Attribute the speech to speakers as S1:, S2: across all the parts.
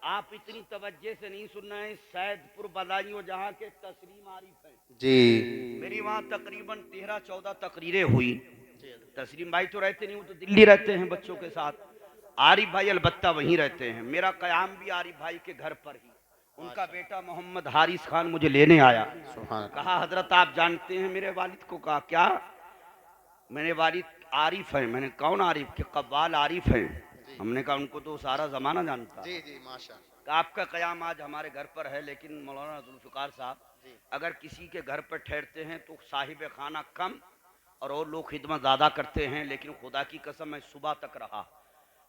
S1: آپ اتنی توجہ سے نہیں سن رہے ہیں. سیدپور بلائیوں جہاں کے تسلیم عارف ہیں
S2: جی
S1: میری وہاں تقریباً 13-14 تقریریں ہوئی. تسلیم بھائی تو رہتے نہیں, وہ تو دلی رہتے ہیں بچوں کے ساتھ. عارف بھائی البتہ وہیں رہتے ہیں. میرا قیام بھی عارف بھائی کے گھر پر ہی. ان کا بیٹا محمد حارث خان مجھے لینے آیا.
S2: سبحان اللہ.
S1: کہا حضرت آپ جانتے ہیں میرے والد کو؟ کہا کیا؟ میرے والد عارف ہیں. میں نے کون عارف؟ کہ قوال عارف ہیں. ہم نے کہا ان کو تو سارا زمانہ جانتا.
S2: جی جی ماشاء اللہ.
S1: کہ آپ کا قیام آج ہمارے گھر پر ہے, لیکن مولانا ذوالفقار صاحب اگر کسی کے گھر پر ٹھہرتے ہیں تو صاحب خانہ کم اور لوگ خدمت زیادہ کرتے ہیں. لیکن خدا کی قسم میں صبح تک رہا,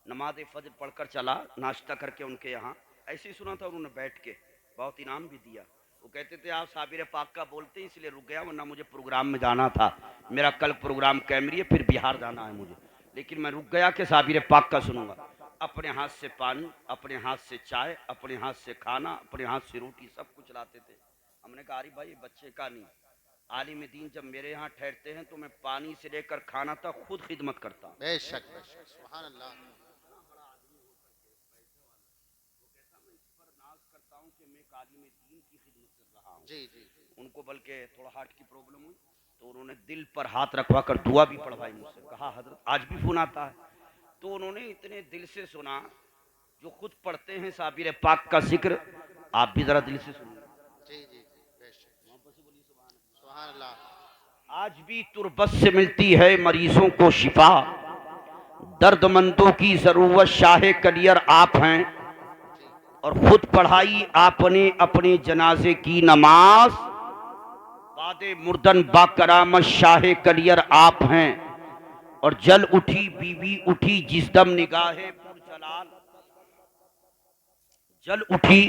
S1: نماز فجر پڑھ کر چلا, ناشتہ کر کے ان کے یہاں. ایسے ہی سنا تھا انہوں نے بیٹھ کے, بہت انعام بھی دیا. وہ کہتے تھے آپ صابر پاک کا بولتے ہیں اس لیے رک گیا, ورنہ مجھے پروگرام میں جانا تھا. میرا کل پروگرام کیمری ہے, پھر بہار جانا ہے مجھے, لیکن میں رک گیا کہ صابر پاک کا سنوں گا. اپنے ہاتھ سے پانی, اپنے ہاتھ سے چائے, اپنے ہاتھ سے کھانا, اپنے ہاتھ سے روٹی, سب کچھ لاتے تھے. ہم نے کہا عارف بھائی بچے کا نہیں, عالم دین جب میرے یہاں ٹھہرتے ہیں تو میں پانی سے لے کر کھانا تک خود خدمت کرتا ہوں.
S2: بے شک بے شک سبحان اللہ.
S1: کرتا ہوں کہ میں عالم دین کی خدمت کر رہا ہوں.
S2: جی جی
S1: ان کو بلکہ تھوڑا ہارٹ کی پرابلم ہوئی تو انہوں نے دل پر ہاتھ رکھوا کر دعا بھی پڑھوائی مجھ سے. کہا حضرت آج بھی فون آتا ہے. تو انہوں نے اتنے دل سے سنا, جو خود پڑھتے ہیں صابر پاک کا ذکر, آپ بھی ذرا دل سے سنیے.
S2: جی جی جی بے شک سبحان اللہ.
S1: آج بھی تربت سے ملتی ہے مریضوں کو شفا, درد مندوں کی ضرورت شاہ کلیر آپ ہیں. اور خود پڑھائی آپ نے اپنے جنازے کی نماز, باد مردن با کرامت شاہ کلیر آپ ہیں. اور جل اٹھی بیوی اٹھی جس دم نگاہ پر جلال, جل اٹھی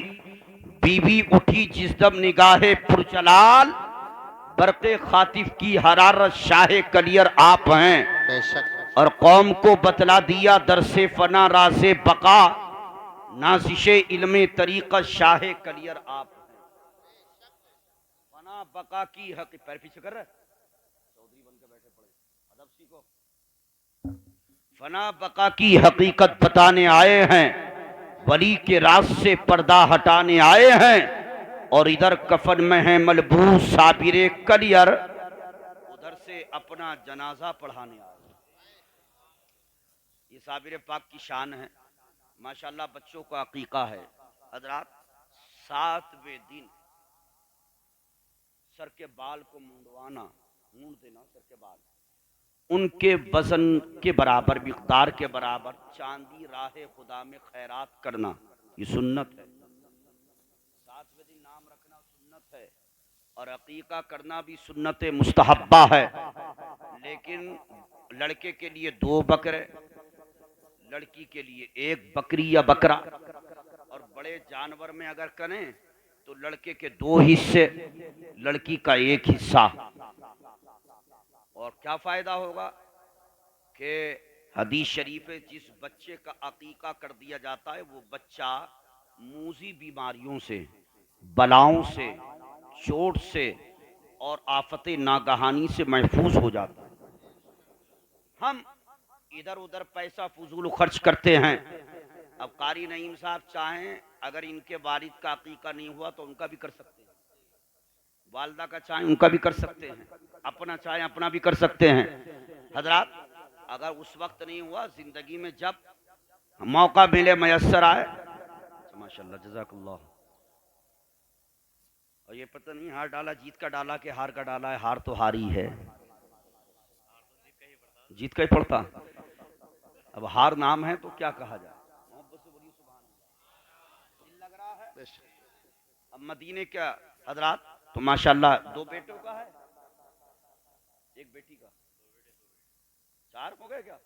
S1: بیوی اٹھی جس دم نگاہ پر جلال, برق خاطف کی حرارت شاہ کلیر آپ ہیں.
S2: بے شک
S1: اور قوم کو بتلا دیا درس فنا راز بقا, نازش علم طریقت شاہ کلیر آپ ہیں. فنا بقا کی حق پیر پیچھے کر رہے چودھری بن کے بیٹھے پڑے, ادب سیکھو. فنا بقا کی حقیقت بتانے آئے ہیں, ولی کے راز سے پردہ ہٹانے آئے ہیں. اور ادھر کفن میں ہے ملبوس صابر کلیر, ادھر سے اپنا جنازہ پڑھانے آئے ہیں. یہ صابر پاک کی شان ہے. ماشاءاللہ بچوں کا عقیقہ ہے حضرات. 7ویں دن سر کے بال کو مونڈوانا, مونڈ دینا سر کے بال, ان کے وزن کے برابر, مقدار کے برابر چاندی راہ خدا میں خیرات کرنا, یہ سنت ہے. 7ویں دن نام رکھنا سنت ہے, اور عقیقہ کرنا بھی سنت مستحبہ ہے. لیکن لڑکے کے لیے 2 بکرے, لڑکی کے لیے 1 بکری یا بکرا. اور بڑے جانور میں اگر کریں تو لڑکے کے 2 حصے, لڑکی کا 1 حصہ. اور کیا فائدہ ہوگا کہ حدیث شریف ہے جس بچے کا عقیقہ کر دیا جاتا ہے وہ بچہ موذی بیماریوں سے, بلاؤں سے, چوٹ سے اور آفت ناگہانی سے محفوظ ہو جاتا ہے. ہم ادھر ادھر پیسہ فضول خرچ کرتے ہیں. اب قاری نعیم صاحب چاہیں اگر ان کے والد کا عقیقہ نہیں ہوا تو ان کا بھی کر سکتے ہیں, والدہ کا چاہیں ان کا بھی کر سکتے ہیں, اپنا چاہیں اپنا بھی کر سکتے ہیں. حضرات اگر اس وقت نہیں ہوا, زندگی میں جب موقع ملے, میسر آئے, ماشاءاللہ جزاک اللہ. اور یہ پتہ نہیں ہار ڈالا جیت کا ڈالا کہ ہار کا ڈالا ہے, ہار تو ہاری ہے, جیت کا ہی پڑتا. اب ہار نام ہے تو کیا کہا جائے. محبت سے بولیے سبحان اللہ. دل لگ رہا ہے.
S2: بے شک
S1: اب مدینے کا حضرات تو ماشاءاللہ 2 بیٹوں کا ہے, 1 بیٹی کا, 4 ہو گئے کیا؟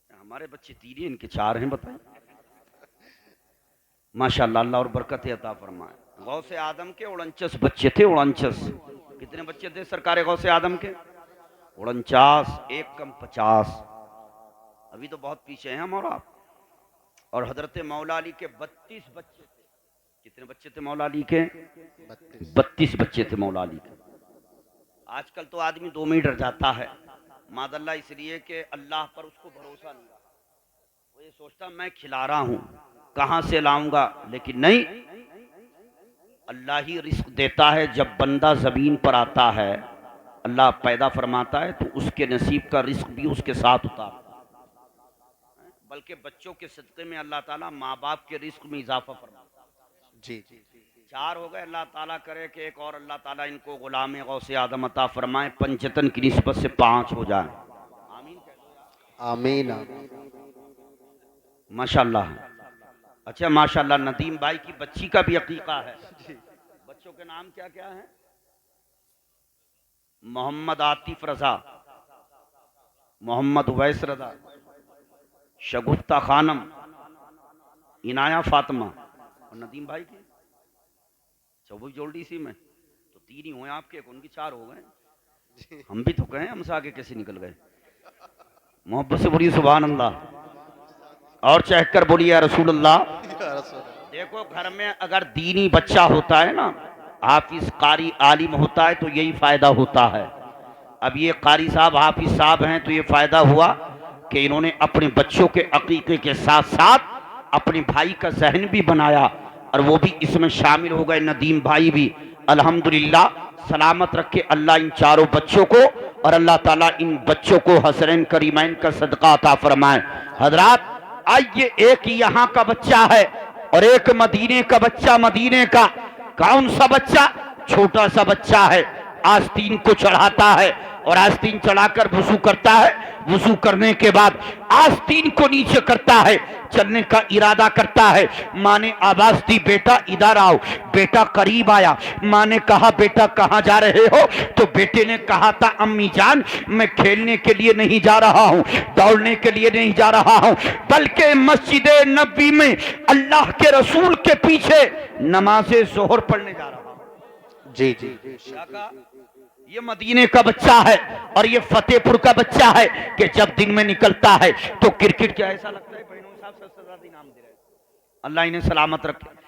S1: ہمارے بچے 3 ہیں, ان کے 4 ہیں, بتائیں. ماشاءاللہ اللہ اور برکت عطا فرمائے. غوث آدم کے 49 بچے تھے, 49. کتنے بچے تھے سرکار غوث آدم کے؟ 49, 1 کم 50. ابھی تو بہت پیچھے ہیں ہم اور آپ. اور حضرت مولا علی کے 32 بچے تھے. کتنے بچے تھے مولا علی کے؟
S2: 32.
S1: 32 بچے تھے مولا علی کے. آج کل تو آدمی 2 میں ہی ڈر جاتا ہے, معاذ اللہ, اس لیے کہ اللہ پر اس کو بھروسہ نہیں رہا. وہ یہ سوچتا میں کھلا رہا ہوں, کہاں سے لاؤں گا، لیکن نہیں، اللہ ہی رزق دیتا ہے۔ جب بندہ زمین پر آتا ہے اللہ پیدا فرماتا ہے تو اس کے نصیب کا رزق بھی اس کے ساتھ اتارتا ہے، بلکہ بچوں کے صدقے میں اللہ تعالیٰ ماں باپ کے رزق میں اضافہ فرماتا ہے۔
S2: جی
S1: 4 ہو گئے، اللہ تعالیٰ کرے کہ ایک اور اللہ تعالیٰ ان کو غلام غوث اعظم عطا فرمائے، پنجتن کی نسبت سے 5 ہو جائیں۔ آمین کہہ دو یار۔
S2: آمین
S1: ماشاءاللہ۔ اچھا ماشاءاللہ، ندیم بھائی کی بچی کا بھی عقیقہ ہے۔ بچوں کے نام کیا کیا ہیں؟ محمد عاطف رضا، محمد اویس رضا، شگفتہ خانم، عنایہ فاطمہ، اور ندیم بھائی کی چوبی جولڈی سی میں تو 3 ہی ہوئے آپ کے، ان کی 4 ہو گئے۔ ہم بھی تو کہیں ہم سے آگے کیسے نکل گئے؟ محبت سے بولیے سبحان اللہ، اور چہک کر بولیے یا رسول اللہ۔ دیکھو گھر میں اگر دینی بچہ ہوتا ہے نا، حافظ قاری عالم ہوتا ہے تو یہی فائدہ ہوتا ہے۔ اب یہ قاری صاحب حافظ صاحب ہیں تو یہ فائدہ ہوا کہ انہوں نے اپنے بچوں کے عقیقے کے ساتھ ساتھ اپنے بھائی کا ذہن بھی بنایا، اور وہ بھی اس میں شامل ہو گئے، ندیم بھائی بھی۔ الحمدللہ، سلامت رکھے اللہ ان 4 بچوں کو، اور اللہ تعالیٰ ان بچوں کو حسنین کریمین کا صدقہ عطا فرمائے۔ حضرات آئیے، ایک یہاں کا بچہ ہے اور ایک مدینے کا بچہ۔ مدینے کا کون سا بچہ؟ چھوٹا سا بچہ ہے، آستین کو چڑھاتا ہے اور آستین چڑھا کر وضو کرتا ہے، وضو کرنے کے بعد آستین کو نیچے کرتا ہے، چلنے کا ارادہ کرتا ہے۔ ماں نے آواز دی بیٹا ادھر آؤ، بیٹا قریب آیا۔ ماں نے کہا بیٹا کہاں جا رہے ہو؟ تو بیٹے نے کہا تھا امی جان میں کھیلنے کے لیے نہیں جا رہا ہوں، دوڑنے کے لیے نہیں جا رہا ہوں، بلکہ مسجد نبوی میں اللہ کے رسول کے پیچھے نماز ظہر پڑھنے جا رہا ہوں۔
S2: جی
S1: کیا کہا؟ یہ مدینے کا بچہ ہے اور یہ فتح پور کا بچہ ہے کہ جب دن میں نکلتا ہے تو کرکٹ کیا ایسا لگتا ہے بہنوں صاحب سے زیادہ انعام دے رہے ہیں، اللہ انہیں سلامت رکھے۔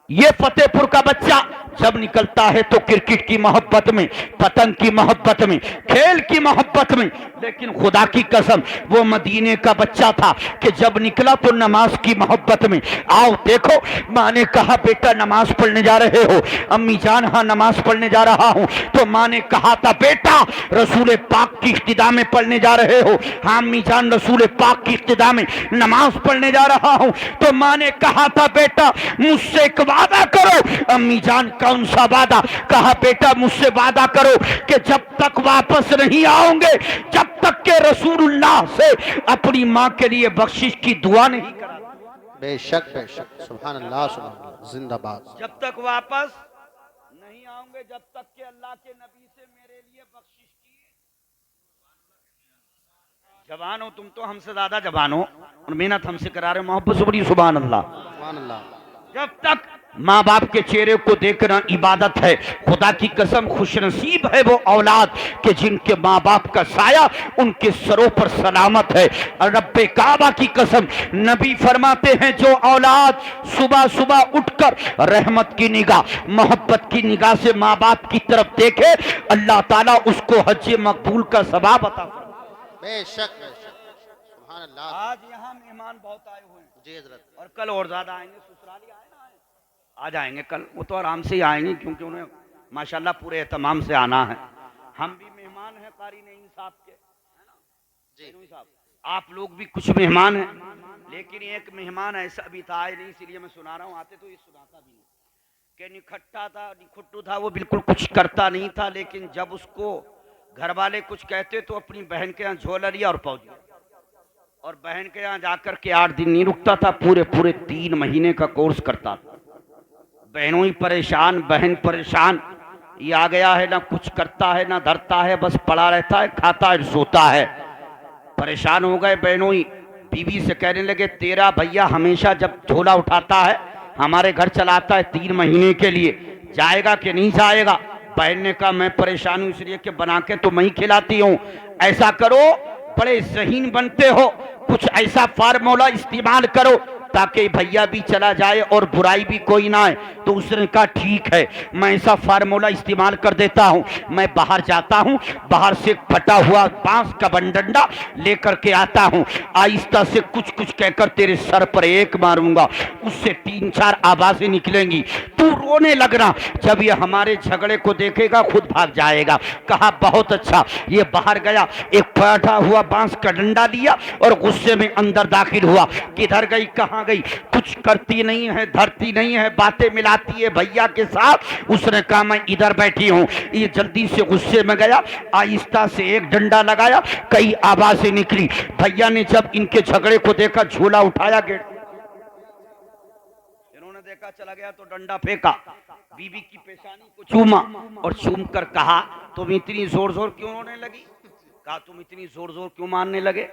S1: یہ فتح پور کا بچہ جب نکلتا ہے تو کرکٹ کی محبت میں، پتنگ کی محبت میں، کھیل کی محبت میں، لیکن خدا کی قسم وہ مدینے کا بچہ تھا کہ جب نکلا تو نماز کی محبت میں۔ آؤ دیکھو، ماں نے کہا بیٹا نماز پڑھنے جا رہے ہو؟ امی جان ہاں نماز پڑھنے جا رہا ہوں۔ تو ماں نے کہا تھا بیٹا رسول پاک کی اقتداء میں پڑھنے جا رہے ہو؟ ہاں امی جان رسول پاک کی اقتداء میں نماز پڑھنے جا رہا ہوں۔ تو ماں نے کہا تھا بیٹا مجھ سے ایک وعدہ کرو۔ امی جان کون سا وعدہ؟ کہا بیٹا مجھ سے وعدہ کرو کہ جب تک واپس نہیں آؤں گے، جب تک کہ رسول اللہ سے اپنی ماں کے لیے بخشش کی دعا نہیں کرا۔
S2: بے شک سبحان اللہ سبحان اللہ، زندہ باد۔
S1: جب تک واپس نہیں آؤں گے، جب تک کہ اللہ کے نبی سے میرے لیے بخشش کی۔ جوان ہو تم تو ہم سے زیادہ جوان ہو اور محنت ہم سے کرا رہے ہو، محبت سے بولیے سبحان اللہ۔
S2: سبحان اللہ۔
S1: جب تک ماں باپ کے چہرے کو دیکھنا عبادت ہے۔ خدا کی قسم خوش نصیب ہے وہ اولاد کہ جن کے ماں باپ کا سایہ ان کے سروں پر سلامت ہے۔ اور رب کعبہ کی قسم نبی فرماتے ہیں جو اولاد صبح صبح اٹھ کر رحمت کی نگاہ، محبت کی نگاہ سے ماں باپ کی طرف دیکھے، اللہ تعالیٰ اس کو حج مقبول کا ثواب عطا فرمائے۔
S2: بے شک سبحان اللہ۔
S1: آج یہاں مہمان بہت آئے ہوئے ہیں
S2: جی حضرت۔
S1: اور کل اور زیادہ آئیں گے، سسرالی آئے نا آ جائیں گے کل، وہ تو آرام سے ہی آئیں گے کیونکہ انہیں ماشاءاللہ پورے اہتمام سے آنا ہے۔ ہم بھی مہمان ہیں قاری نعیم صاحب کے،
S2: جی
S1: آپ لوگ بھی کچھ مہمان ہیں، لیکن ایک مہمان ایسا بھی تھا، آئے نہیں اس لیے میں سنا رہا ہوں، آتے تو یہ سناتا بھی نہیں، کہ نکھٹا تھا، نکھٹو تھا، وہ بالکل کچھ کرتا نہیں تھا، لیکن جب اس کو گھر والے کچھ کہتے تو اپنی بہن کے یہاں جھولا لیا اور پہنچ گیا، اور بہن کے یہاں جا کر کے 8 دن نہیں رکتا تھا، پورے 3 مہینے کا کورس کرتا تھا۔ بہنوں ہی پریشان، بہن پریشان، یہ آ گیا ہے نہ کچھ کرتا ہے نہ دھرتا ہے، بس پڑا رہتا ہے، کھاتا ہے، سوتا ہے۔ پریشان ہو گئے بہنوں ہی، بیوی سے کہنے لگے تیرا بھیا ہمیشہ جب جھولا اٹھاتا ہے ہمارے گھر چلاتا ہے 3 مہینے کے لیے، جائے گا کہ نہیں جائے گا؟ بہن نے کہا میں پریشان ہوں اس لیے کہ بنا کے تو میں ہی کھلاتی ہوں، ایسا کرو بڑے ذہین بنتے ہو، کچھ ایسا فارمولہ استعمال کرو تاکہ بھیا بھی چلا جائے اور برائی بھی کوئی نہ آئے۔ تو اس نے کہا ٹھیک ہے، میں ایسا فارمولہ استعمال کر دیتا ہوں، میں باہر جاتا ہوں، باہر سے پھٹا ہوا بانس کا ڈنڈا لے کر کے آتا ہوں، آہستہ سے کچھ کچھ کہہ کر تیرے سر پر ایک ماروں گا، اس سے 3-4 آوازیں نکلیں گی، تو رونے لگنا، جب یہ ہمارے جھگڑے کو دیکھے گا خود بھاگ جائے گا۔ کہا بہت اچھا۔ یہ باہر گیا، ایک پھٹا ہوا بانس کا ڈنڈا لیا اور غصے میں اندر داخل ہوا۔ کدھر گئی کہاں گئی، کچھ کرتی نہیں ہے، دھرتی نہیں ہے، باتیں ملاتی ہے بھیا کے ساتھ۔ اس نے کہا میں ادھر بیٹھی ہوں۔ یہ جلدی سے غصے میں گیا، آہستہ سے ایک ڈنڈا لگایا، کئی آوازیں نکلی۔ بھیا نے جب ان کے جھگڑے کو دیکھا جھولا اٹھایا، گیٹ انہوں نے دیکھا چلا گیا تو ڈنڈا پھینکا، بی بی کی پیشانی کو چوما اور چوم کر کہا تم اتنی زور زور کیوں رونے لگی؟ کہا تم اتنی زور زور کیوں مارنے لگے؟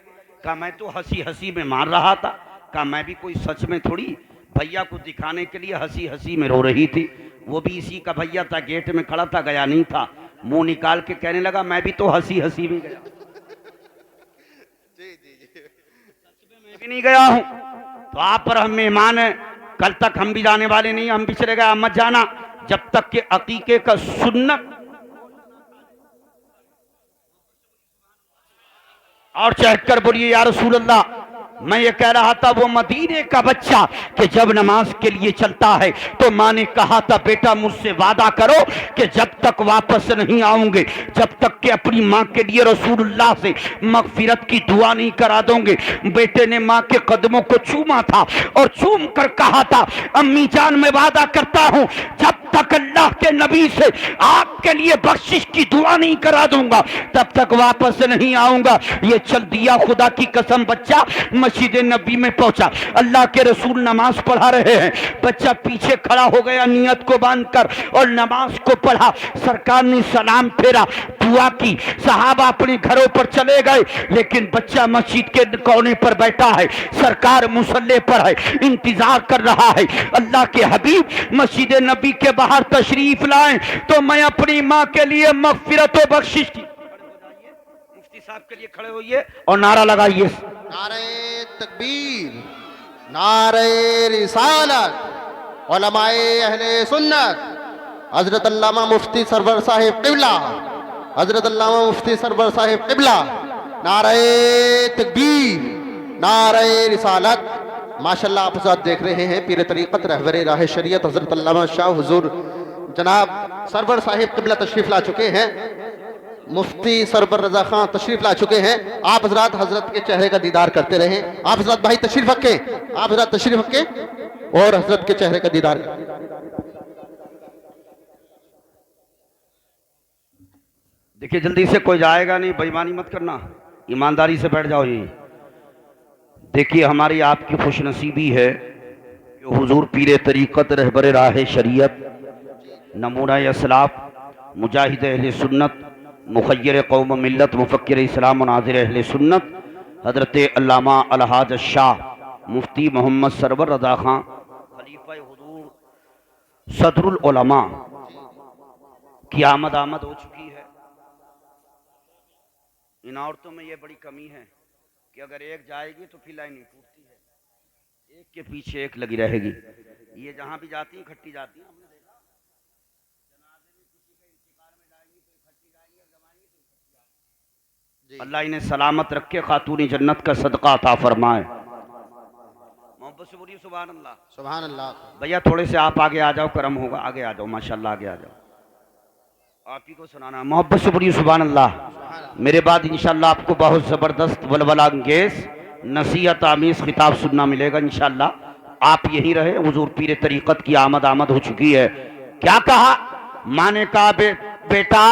S1: کہا میں تو ہنسی ہنسی میں مار رہا تھا۔ کہا میں بھی کوئی سچ میں تھوڑی، بھیا کو دکھانے کے لیے ہنسی ہنسی میں رو رہی تھی، وہ بھی اسی کا بھیا تھا، گیٹ میں کھڑا تھا، گیا نہیں تھا، منہ نکال کے کہنے لگا میں بھی تو ہنسی ہنسی میں گیا، میں بھی نہیں گیا ہوں۔ تو آپ پر ہم مہمان ہیں، کل تک ہم بھی جانے والے نہیں، ہم بھی چلے گئے، مت جانا جب تک کہ عقیقے کا سنت اور چہک کر بولیے یا رسول اللہ۔ میں یہ کہہ رہا تھا وہ مدینے کا بچہ کہ جب نماز کے لیے چلتا ہے تو ماں نے کہا تھا بیٹا مجھ سے وعدہ کرو کہ جب تک واپس نہیں آؤں گے، جب تک کہ اپنی ماں کے لیے رسول اللہ سے مغفرت کی دعا نہیں کرا دوں گے۔ بیٹے نے ماں کے قدموں کو چوما تھا اور چوم کر کہا تھا امی جان میں وعدہ کرتا ہوں جب تک اللہ کے نبی سے آپ کے لیے بخشش کی دعا نہیں کرا دوں گا تب تک واپس نہیں آؤں گا۔ یہ چل دیا، خدا کی قسم بچہ مسجد نبی میں پہنچا، اللہ کے رسول نماز پڑھا رہے ہیں، بچہ پیچھے کھڑا ہو گیا نیت کو باندھ کر اور نماز کو پڑھا۔ سرکار نے سلام پھیرا، دعا کی، صحابہ اپنے گھروں پر چلے گئے، لیکن بچہ مسجد کے کونے پر بیٹھا ہے، سرکار مصلی پر ہے، انتظار کر رہا ہے۔ اللہ کے حبیب مسجد نبی کے باہر تشریف لائیں تو میں اپنی ماں کے لیے مغفرت و بخشش کی، مفتی صاحب کے لیے کھڑے ہوئیے اور نعرہ لگائیے،
S2: نعرہ تکبیر، نعرہ رسالت، علماء اہل سنت، حضرت علامہ مفتی سرور صاحب قبلہ، حضرت علامہ مفتی سرور صاحب قبلہ، نعرہ تکبیر، نعرہ رسالت۔ ماشاءاللہ آپ حضرات دیکھ رہے ہیں پیر طریقت رہبر راہ شریعت حضرت علامہ شاہ حضور جناب سرور صاحب قبلہ تشریف لا چکے ہیں، مفتی سرور رضا خان تشریف لا چکے ہیں۔ آپ حضرات حضرت کے چہرے کا دیدار کرتے رہیں، آپ حضرات بھائی تشریف رکھیں، آپ حضرات تشریف رکھیں اور حضرت کے چہرے کا دیدار کریں۔
S1: دیکھیے جلدی سے کوئی جائے گا نہیں، بے ایمانی مت کرنا، ایمانداری سے بیٹھ جاؤ۔ یہ دیکھیے ہماری آپ کی خوش نصیبی ہے کہ حضور پیر طریقت رہبر راہ شریعت، نمونہ اسلاف، مجاہد اہل سنت، مخیر قوم ملت، مفکر اسلام و ناظر اہل سنت، حضرت علامہ الحاج الشاہ مفتی محمد سرور رضا خان خلیفہ حضور صدر العلماء کی آمد ہو چکی ہے۔ ان عورتوں میں یہ بڑی کمی ہے کہ اگر ایک جائے گی تو پھر لائن نہیں ٹوٹتی ہے، ایک کے پیچھے ایک لگی رہے گی، یہ جہاں بھی جاتی ہیں کھٹی جاتی ہیں۔ ہم نے دیکھا جنازے میں کسی کے انتقال میں جائیں گی تو اکٹھی جائیں گی اور جمائیں گی تو اکٹھی جائیں گی۔ اللہ انہیں سلامت رکھے، خاتون جنت کا صدقہ عطا فرمائے۔ محبت سے بولیے سبحان اللہ۔
S2: سبحان اللہ۔
S1: بھیا تھوڑے سے آپ آگے آ جاؤ، کرم ہوگا، آگے آ جاؤ، ماشاءاللہ آگے آ جاؤ، آپ ہی کو سنانا۔ محبت سے بولیے سبحان اللہ۔ میرے بعد انشاءاللہ آپ کو بہت زبردست ولولہ انگیز نصیحت آمیز خطاب سننا ملے گا انشاءاللہ۔ آپ یہی رہے، حضور پیر طریقت کی آمد ہو چکی ہے۔ کیا کہا ماں نے؟ کہا بیٹا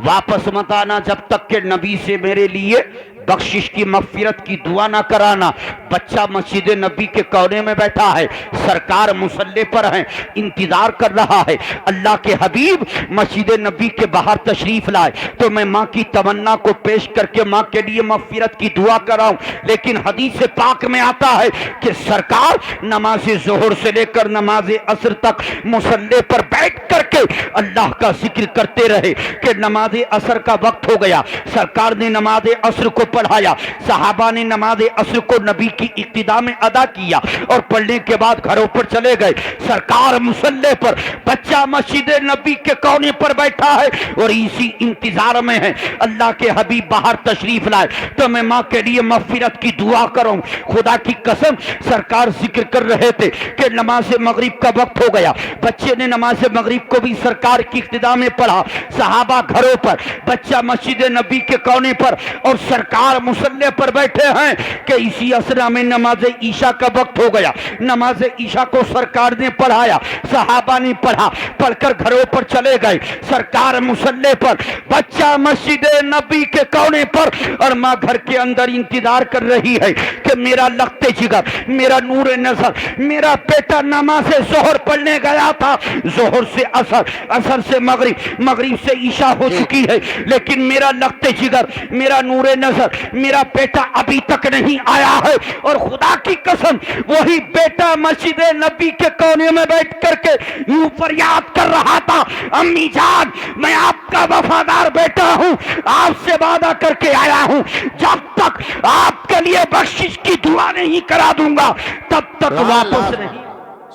S1: واپس مت آنا جب تک کہ نبی سے میرے لیے بخشش کی مغفرت کی دعا نہ کرانا۔ بچہ مسجد نبی کے کونے میں بیٹھا ہے، سرکار مصلی پر ہیں، انتظار کر رہا ہے۔ اللہ کے حبیب مسجد نبی کے باہر تشریف لائے تو میں ماں کی تمنا کو پیش کر کے ماں کے لیے مغفرت کی دعا کراؤں، لیکن حدیث پاک میں آتا ہے کہ سرکار نماز ظہر سے لے کر نماز عصر تک مصلی پر بیٹھ کر کے اللہ کا ذکر کرتے رہے کہ نماز عصر کا وقت ہو گیا، سرکار نے نماز عصر کو پڑھایا. صحابہ نے نماز عصر کو نبی کی اقتدا میں ادا کیا اور پڑھنے کے بعد گھروں پر چلے گئے. سرکار مصلی پر, بچہ مسجد نبی کے کونے پر بیٹھا ہے اور اسی انتظار میں ہے اللہ کے حبیب باہر تشریف لائے تو میں ماں کے لیے مغفرت کی دعا کروں. خدا کی قسم سرکار ذکر کر رہے تھے کہ نماز مغرب کا وقت ہو گیا. بچے نے نماز مغرب کو بھی سرکار کی اقتدا میں پڑھا. صحابہ گھروں پر, بچہ مسجد نبی کے کونے پر اور سرکار مصلی پر بیٹھے ہیں کہ اسی اسرا میں نماز عشاء کا وقت ہو گیا. نماز عشاء کو سرکار نے پڑھایا, صحابہ نے پڑھا, پڑھ کر گھروں پر چلے گئے. سرکار مصلی پر, بچہ مسجد نبی کے کونے پر اور ماں گھر کے اندر انتظار کر رہی ہے کہ میرا لخت جگر, میرا نور نظر, میرا بیٹا نماز ظہر پڑھنے گیا تھا, ظہر سے عصر, عصر سے مغرب, مغرب سے عشاء ہو چکی ہے, لیکن میرا لخت جگر, میرا نور نظر, میرا بیٹا ابھی تک نہیں آیا ہے. اور خدا کی قسم وہی بیٹا مسجد نبی کے کونے میں بیٹھ کر کے یوں فریاد کر رہا تھا, امی جان میں آپ کا وفادار بیٹا ہوں, آپ سے وعدہ کر کے آیا ہوں جب تک آپ کے لیے بخشش کی دعا نہیں کرا دوں گا تب تک واپس نہیں.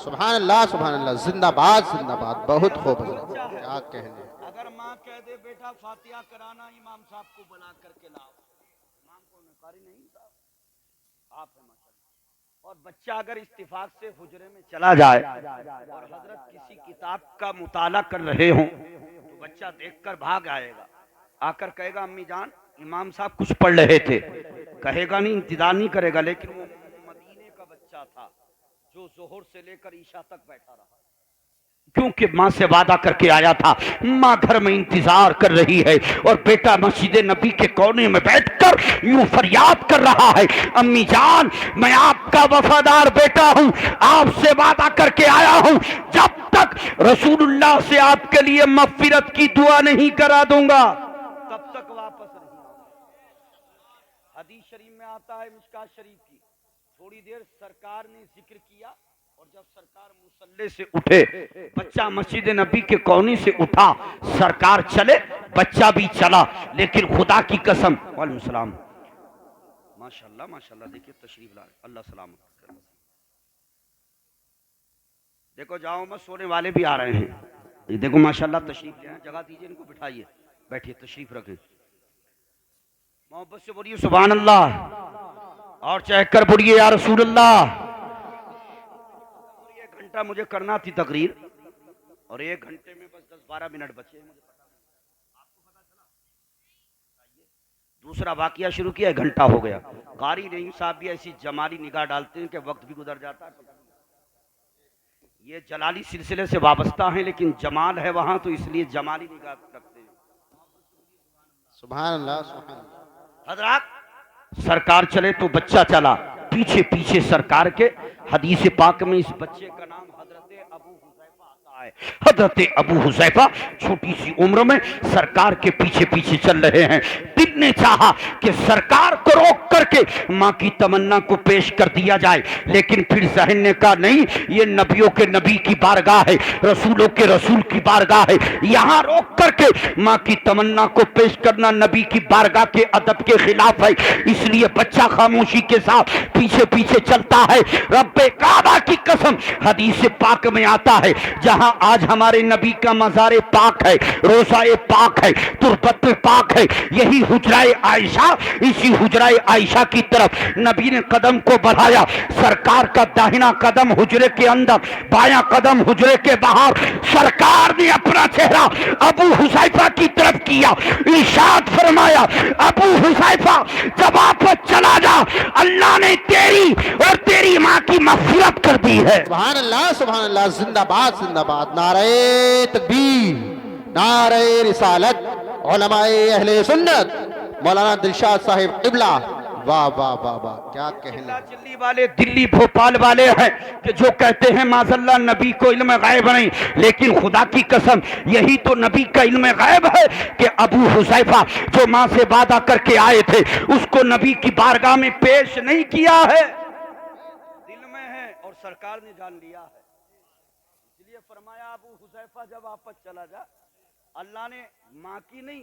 S2: سبحان اللہ سبحان اللہ, زندہ باد زندہ باد, بہت خوب حضرت, کیا کہنے.
S1: اگر ماں کہہ دے بیٹا فاتحہ کرانا امام صاحب کو بلا کر کے لاؤ, امام کو قاری نہیں تھا, آپ ہے ماشاءاللہ. اور بچہ اگر اتفاق سے حجرے میں چلا جائے اور حضرت کسی کتاب کا مطالعہ کر رہے ہوں تو بچہ دیکھ کر بھاگ آئے گا, آ کر کہے گا امی جان امام صاحب کچھ پڑھ رہے تھے, کہے گا نہیں, انتظار نہیں کرے گا, لیکن وہ مدینے کا بچہ تھا جو ظہر سے لے کر عشاء تک بیٹھا رہا کیونکہ ماں سے وعدہ کر کے آیا تھا. ماں گھر میں انتظار کر رہی ہے اور بیٹا مسجد نبی کے کونے میں بیٹھ کر یوں فریاد کر رہا ہے, امی جان میں آپ کا وفادار بیٹا ہوں, آپ سے وعدہ کر کے آیا ہوں جب تک رسول اللہ سے آپ کے لیے مغفرت کی دعا نہیں کرا دوں گا تب تک واپس نہیں آؤں گا. حدیث شریف میں آتا ہے مشکات شریف کی, تھوڑی دیر سرکار نے ذکر کیا اور جب سرکار مصلی سے اٹھے, بچہ مسجد نبی کے کونے سے اٹھا, سرکار چلے, بچہ بھی چلا, لیکن خدا کی قسم. وعلیکم السلام, ماشاءاللہ ماشاءاللہ, دیکھیے تشریف لائے, اللہ سلامت کرے. دیکھو جاؤ میں, سونے والے بھی آ رہے ہیں, دیکھو ماشاءاللہ تشریف لے آئے, جگہ دیجئے ان کو, بٹھائیے, بیٹھیے, تشریف رکھیں, محبت سے بولیے سبحان اللہ, اور چہ کر بولیے یا رسول اللہ. ایک گھنٹہ مجھے کرنا تھی تقریر اور ایک گھنٹے میں بس 10-12 منٹ بچے ہیں, مجھے پتا نہیں, آپ کو پتا چلا. دوسرا واقعہ شروع کیا, 1 گھنٹہ ہو گیا. قاری رحیم صاحب بھی ایسی جمالی نگاہ ڈالتے ہیں کہ وقت بھی گزر جاتا ہے. یہ جلالی سلسلے سے وابستہ ہیں لیکن جمال ہے وہاں تو اس لیے جمالی نگاہ رکھتے ہیں.
S2: سبحان اللہ سبحان اللہ.
S1: حضرات سرکار چلے تو بچہ چلا, پیچھے پیچھے سرکار کے. حدیث پاک میں اس بچے کا نام حضرت ابو حذیفہ آتا ہے. حضرت ابو حذیفہ چھوٹی سی عمر میں سرکار کے پیچھے پیچھے چل رہے ہیں. دل نے چاہا کہ سرکار کو روک کر کے ماں کی تمنا کو پیش کر دیا جائے, لیکن پھر ذہن نے کہا نہیں, یہ نبیوں کے نبی کی بارگاہ ہے, رسولوں کے رسول کی بارگاہ ہے, یہاں روک کر کے ماں کی تمنا کو پیش کرنا نبی کی بارگاہ کے ادب کے خلاف ہے. اس لیے بچہ خاموشی کے ساتھ پیچھے پیچھے چلتا ہے. رب کعبہ کی قسم حدیث پاک میں آتا ہے, جہاں آج ہمارے نبی کا مزار پاک ہے, روضہ پاک ہے, تربت پاک ہے, یہی حجرہ عائشہ, اسی حجرہ عائشہ کی طرف نبی نے قدم کو بڑھایا. سرکار کا داہنا قدم حجرے کے اندر, بایاں قدم حجرے کے باہر. سرکار نے اپنا چہرہ ابو حذیفہ کی طرف کیا, ارشاد فرمایا ابو حذیفہ جب واپس چلا جا, اللہ نے تیری اور تیری ماں کی مغفرت کر دی ہے.
S2: سبحان اللہ سبحان اللہ, زندہ باد زندہ باد, نعرہ تکبیر, نعرہ رسالت, علماء اہل سنت, مولانا دلشاد صاحب قبلہ, واہ واہ واہ واہ, کیا کہنے.
S1: چلی والے دلی بھوپال والے ہیں کہ جو کہتے ہیں معاذ اللہ نبی کو علم غیب نہیں, لیکن خدا کی قسم یہی تو نبی کا علم غیب ہے کہ ابو حذیفہ جو ماں سے وعدہ کر کے آئے تھے اس کو نبی کی بارگاہ میں پیش نہیں کیا ہے, دل میں ہے اور سرکار نے جان لیا ہے. اس لیے فرمایا ابو حذیفہ جب واپس چلا جا, اللہ نے ماں کی نہیں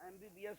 S1: MBBS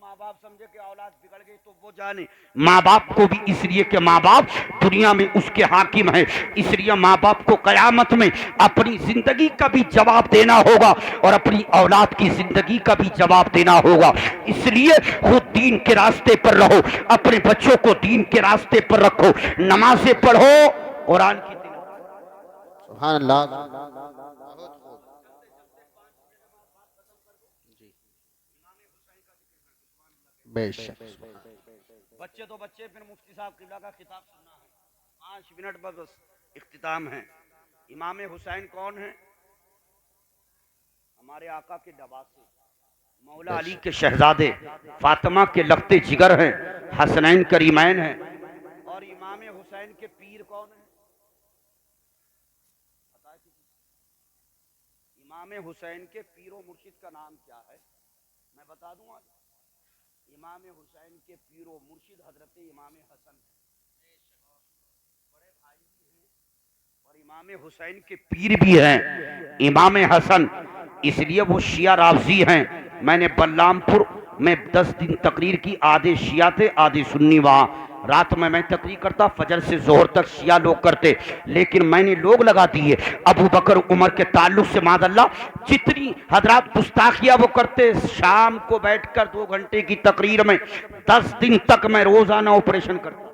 S1: ماں باپ سمجھے کہ اولاد بگڑ گئی تو وہ جانے، ماں باپ کو بھی اس لیے کہ ماں باپ دنیا میں اس کے حاکم ہیں، اس لیے ماں باپ کو قیامت میں اپنی زندگی کا بھی جواب دینا ہوگا اور اپنی اولاد کی زندگی کا بھی جواب دینا ہوگا۔ اس لیے خود دین کے راستے پر رہو، اپنے بچوں کو دین کے راستے پر رکھو، نمازیں پڑھو، قرآن کی
S2: سبحان اللہ۔ بے شک
S1: بچے تو بچے، پھر مفتی صاحب قبلہ کا خطاب سننا ہے، 5 منٹ بس اختتام ہے۔ امام حسین کون ہیں؟ ہمارے آقا کے نواسے، مولا علی کے شہزادے، فاطمہ کے لخت جگر ہیں، حسنین کریمین ہیں۔ اور امام حسین کے پیر کون ہیں؟ امام حسین کے پیر و مرشد کا نام کیا ہے؟ میں بتا دوں آج، امام حسین کے پیر و مرشد حضرت امام حسن بڑے بھائی بھی ہیں اور امام حسین کے پیر بھی ہیں امام حسن، اس لیے وہ شیعہ رافضی ہیں۔ میں نے بلرام پور میں 10 دن تقریر کی، آدھے شیعہ تھے آدھے سنی، وہاں رات میں تقریر کرتا، فجر سے ظہر تک شیعہ لوگ کرتے، لیکن میں نے لوگ لگا دیے ابو بکر عمر کے تعلق سے، معاذ اللہ جتنی حضرات گستاخیہ وہ کرتے، شام کو بیٹھ کر 2 گھنٹے کی تقریر میں 10 دن تک میں روزانہ آپریشن کرتا۔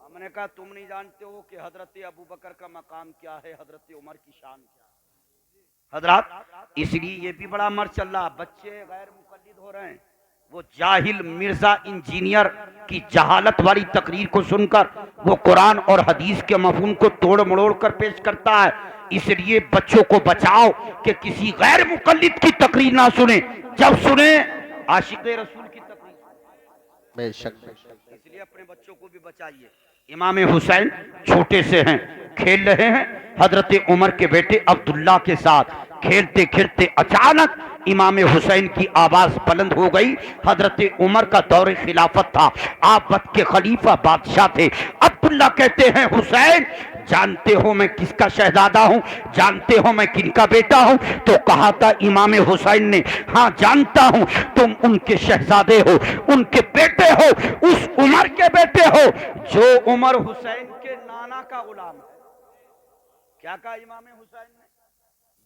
S1: ہم نے کہا تم نہیں جانتے ہو کہ حضرت ابو بکر کا مقام کیا ہے، حضرت عمر کی شان کیا ہے حضرات۔ اس لیے یہ بھی بڑا مر چل رہا، بچے غیر مقلد ہو رہے ہیں۔ وہ جاہل مرزا انجینئر کی جہالت والی تقریر کو سن کر وہ قرآن اور حدیث کے مفہوم کو توڑ مڑوڑ کر پیش کرتا ہے۔ اس لیے بچوں کو بچاؤ کہ کسی غیر مقلد کی تقریر نہ سنیں، جب سنیں عاشق رسول کی تقریر۔
S2: بے شک
S1: اس لیے اپنے بچوں کو بھی بچائیے۔ امام حسین چھوٹے سے ہیں، کھیل رہے ہیں حضرت عمر کے بیٹے عبداللہ کے ساتھ، کھیلتے کھیلتے اچانک امام حسین کی آواز بلند ہو گئی۔ حضرت عمر کا دور خلافت تھا، آپ وقت کے خلیفہ بادشاہ تھے۔ عبداللہ کہتے ہیں حسین جانتے ہو میں کس کا شہزادہ ہوں، جانتے ہو میں کن کا بیٹا ہوں؟ تو کہا تھا امام حسین نے ہاں جانتا ہوں، تم ان کے شہزادے ہو، ان کے بیٹے ہو، اس عمر کے بیٹے ہو جو عمر حسین کے نانا کا غلام ہے۔ کیا کہا امام حسین نے؟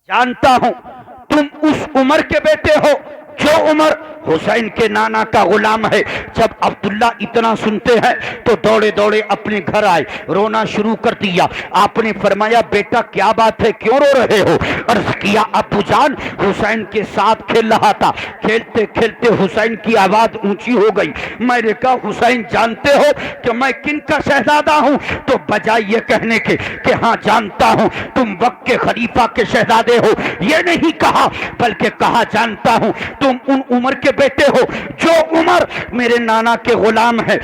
S1: جانتا ہوں تم اس عمر کے بیٹے ہو جو عمر حسین کے نانا کا غلام ہے۔ جب عبداللہ اتنا سنتے ہیں تو دوڑے دوڑے اپنے گھر آئے، رونا شروع کر دیا۔ آپ نے فرمایا بیٹا کیا بات ہے، کیوں رو رہے ہو؟ عرض کیا ابو جان حسین کے ساتھ کھیل رہا تھا، کھیلتے کھیلتے حسین کی آواز اونچی ہو گئی، میں نے کہا حسین جانتے ہو کہ میں کن کا شہزادہ ہوں؟ تو بجائے یہ کہنے کے کہ ہاں جانتا ہوں تم وقت کے خلیفہ کے شہزادے ہو، یہ نہیں کہا بلکہ کہا جانتا ہوں تم ان عمر کے بیٹے ہو جو عمر میرے نانا کے غلام ہے۔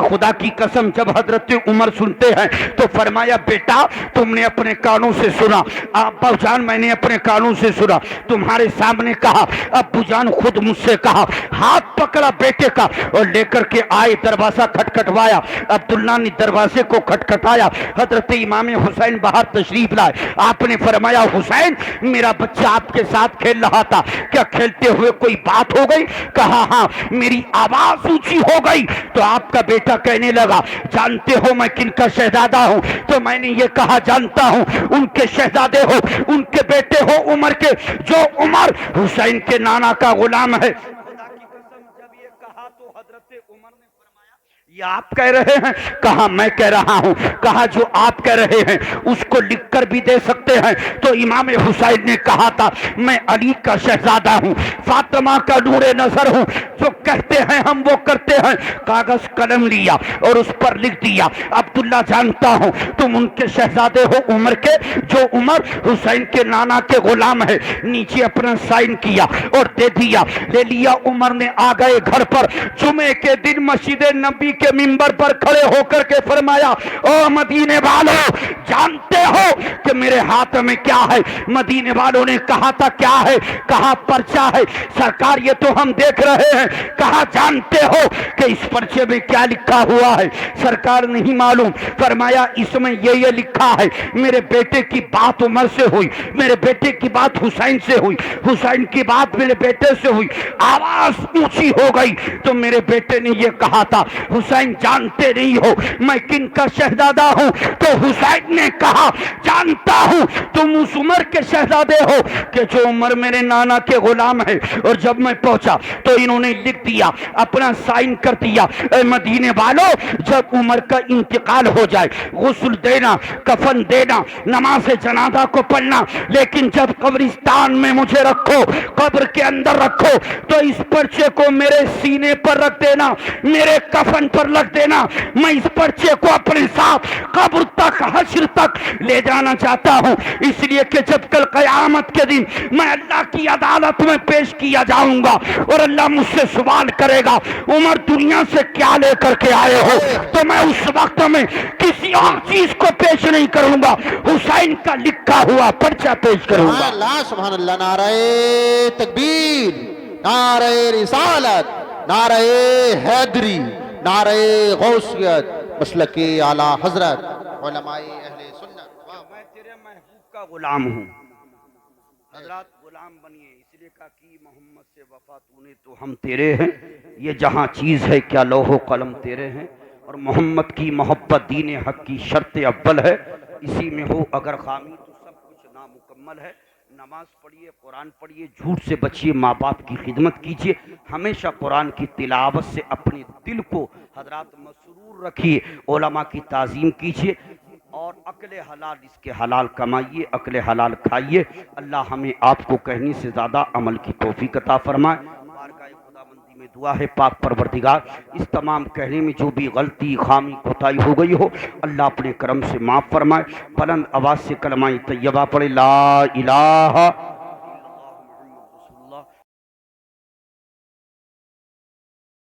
S1: خدا کی قسم جب حضرت عمر سنتے ہیں تو فرمایا بیٹا تم نے اپنے کانوں سے سنا، ابو جان میں نے اپنے کانوں سے سنا، تمہارے سامنے کہا، ابو جان خود مجھ سے کہا، ہاتھ پکڑا بیٹے کا اور لے کر کے آئے، دروازہ کھٹکھٹوایا، عبداللہ نے دروازے کو کھٹکھٹایا، حضرت امام حسین باہر تشریف لائے۔ آپ نے فرمایا حسین میرا بچہ آپ کے ساتھ کھیل رہا تھا، کیا کھیلتے ہوئے کوئی بات ہو گئی؟ کہا ہاں میری آواز اونچی ہو گئی تو آپ کا بیٹا کہنے لگا جانتے ہو میں کن کا شہزادہ ہوں؟ تو میں نے یہ کہا جانتا ہوں ان کے شہزادے ہو، ان کے بیٹے ہو عمر کے جو عمر حسین کے نانا کا غلام ہے۔ خدا کی قسم جب یہ کہا تو حضرت عمر نے فرمایا یہ آپ کہہ رہے ہیں؟ کہا میں کہہ رہا ہوں۔ کہا جو آپ کہہ رہے ہیں اس کو لکھ کر بھی دے سکتے ہیں؟ تو امام حسین نے کہا تھا میں علی کا شہزادہ ہوں، فاطمہ کا نور نظر ہوں، جو کہتے ہیں ہم وہ کرتے ہیں۔ کاغذ قلم لیا اور اس پر لکھ دیا عبداللہ جانتا ہوں تم ان کے شہزادے ہو عمر کے جو عمر حسین کے نانا کے غلام ہے۔ نیچے اپنا سائن کیا اور دے دیا، لے لیا۔ عمر نے آ گئے گھر پر، جمعے کے دن مسجد نبی کے کے منبر پر کھڑے ہو کر کے فرمایا او مدینے والوں جانتے ہو کہ میرے ہاتھ میں کیا ہے؟ مدینے والوں نے کہا تھا کیا ہے؟ کہا پرچہ ہے سرکار یہ تو ہم دیکھ رہے ہیں۔ کہا جانتے ہو کہ اس پرچے میں کیا لکھا ہوا ہے؟ سرکار نہیں معلوم۔ فرمایا اس میں یہ لکھا ہے میرے بیٹے کی بات عمر سے ہوئی، میرے بیٹے کی بات حسین سے ہوئی، حسین کی بات میرے بیٹے سے ہوئی، آواز اونچی ہو گئی تو میرے بیٹے نے یہ کہا تھا حسین جانتے نہیں ہو میں کن کا شہزادہ ہوں؟ تو حسین نے کہا جانتا ہوں تم اس عمر کے شہزادے ہو کہ جو عمر میرے نانا کے غلام ہے۔ اور جب میں پہنچا تو انہوں نے لکھ دیا، اپنا سائن کر دیا، اے مدینے والوں جب عمر کا انتقال ہو جائے غسل دینا، کفن دینا، نماز جنازہ کو پڑھنا، لیکن جب قبرستان میں مجھے رکھو، قبر کے اندر رکھو تو اس پرچے کو میرے سینے پر رکھ دینا، میرے کفن پر رکھ دینا۔ میں اس پرچے کو اپنے ساتھ قبر تک، حشر تک لے جانا چاہتا ہوں، اس لیے کہ جب کل قیامت کے دن میں اللہ کی عدالت میں پیش کیا جاؤں گا اور اللہ مجھ سے سوال کرے گا عمر دنیا سے کیا لے کر کے آئے ہو، تو میں اس وقت میں کسی اور چیز کو پیش نہیں کروں گا، حسین کا لکھا ہوا پرچہ پیش کروں
S2: سبحان
S1: گا۔
S2: اللہ سبحان اللہ، نعرہ تکبیر، نعرہ رسالت، نعرہ حیدری، نعرہ غوثیت، مسلک اعلی حضرت علماء اہل سنت۔
S1: میں تیرے محبوب کا غلام ہوں، حضرات غلام بنیے، اس لیے کہا کہ محمد سے وفا تو نے تو ہم تیرے ہیں، یہ جہاں چیز ہے کیا لوح و قلم تیرے ہیں، اور محمد کی محبت دین حق کی شرط اول ہے، اسی میں ہو اگر خامی تو سب کچھ نامکمل ہے۔ نماز پڑھیے، قرآن پڑھیے، جھوٹ سے بچیے، ماں باپ کی خدمت کیجیے، ہمیشہ قرآن کی تلاوت سے اپنے دل کو حضرات مسرور رکھیے، علماء کی تعظیم کیجیے، اور عقل حلال اس کے حلال کمائیے، عقل حلال کھائیے۔ اللہ ہمیں آپ کو کہنے سے زیادہ عمل کی توفیق عطا فرمائے۔ بارگاہ خداوندی میں دعا ہے پاک پروردگار اس تمام کہنے میں جو بھی غلطی، خامی، کوتاہی ہو گئی ہو اللہ اپنے کرم سے معاف فرمائے۔ بلند آواز سے کلمہ طیبہ پڑھے لا الہ